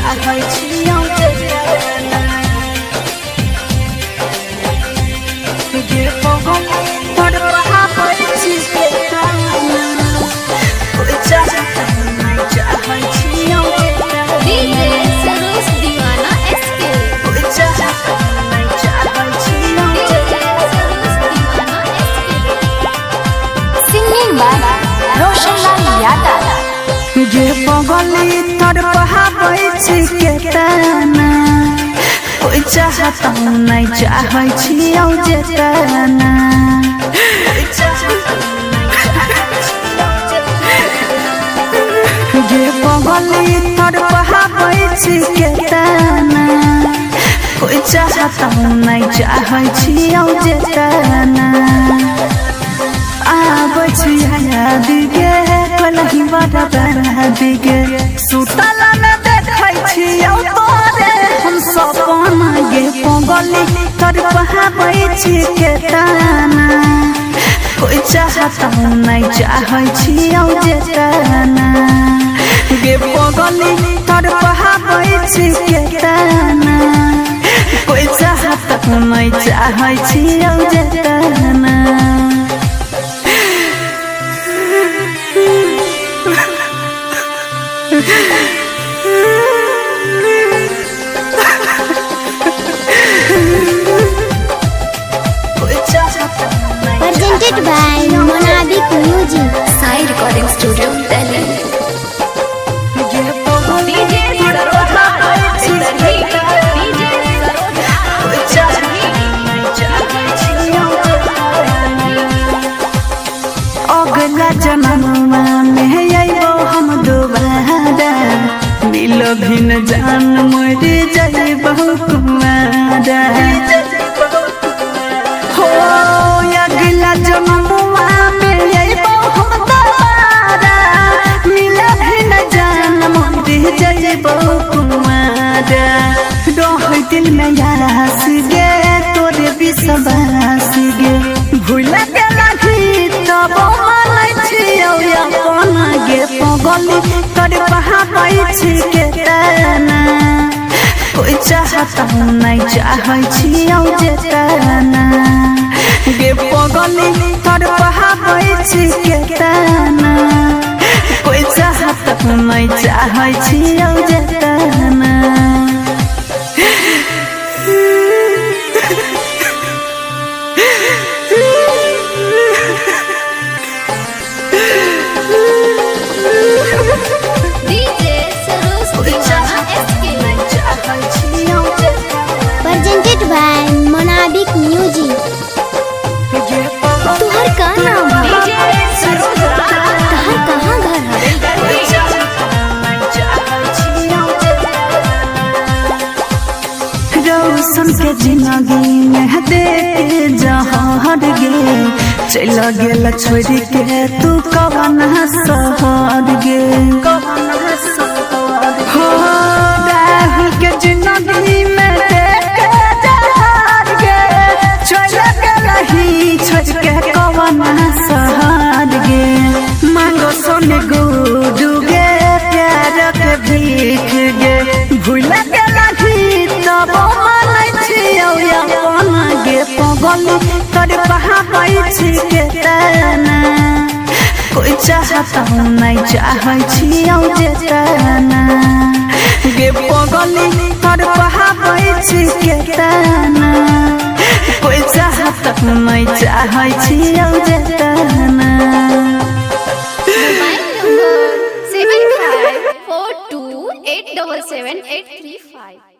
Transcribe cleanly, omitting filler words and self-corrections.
चाहै छियौ जेतना गे पवन तोर बहाबै छी केतना कोई चाहता नहीं चाहै छियौ जेतना डीजे सरोज दीवाना एसके कोई चाहता नहीं चाहै छियौ DJ Saroj Deewana SK singing by Roshanlal Yadav गे पगली तोर बहाबै छी केतना कोई चाहता नहीं चाहै छियौ जेतना गे पगली तोर बहाबै छी केतना कोई चाहता नहीं चाहै छियौ जेतना आबै छी याद गे कलही बड़ा बराद गे सुतल में देखै छियौ तोरे हम सपना गे पगली तोर बहाबै छी केतना कोई चाहता नहीं चाहै छियौ जेतना गे पगली तोर बहाबै छी केतना कोई चाहता नहीं चाहै छियौ जेतना presented by Monabik Music Sai recording studio Delhi DJ Saroja DJ अगला जन्ममा में अइबो हम दोबारा मिल भिन जान मर जाइबो कुमारा हो अगला जन्ममा में अइबो हम दोबारा मिल भिन जान मर जाइबो कुमारा रह दिल में यास गे तोरे विश्वास गे भूल गेला तब मानै छियौ अपना गे पगली तोर बहाबै छी केतना कोई चाहता नहीं चाहै छियौ जेतना गे पगली तोर बहाबै छी केतना कोई चाहता नहीं चाहै छियौ जेतना DJ Saroj Deewana SK presented by Monabik Music तुहर का नाम है डीजे सरोज तहर कहाँ घर है रोशन के जिंदगी में देख जहर गे चल गेल छोड़ के तू कवन सहर गे हो राहुल के जिंदगी में देख जहर गे चल गेल छोड़ के कवन सहर गे मांगो सोने गुडू गे प्यार के भीख गे भूल गेला तब मानै छियौ अपना गे पगली तोर बहाबै छी केतना कोई चाहता नहीं चाहै छियौ जेतना गे पगली तोर बहाबै छी केतना कोई चाहता नहीं चाहै छियौ जेतना मोबाइल नंबर 7542877835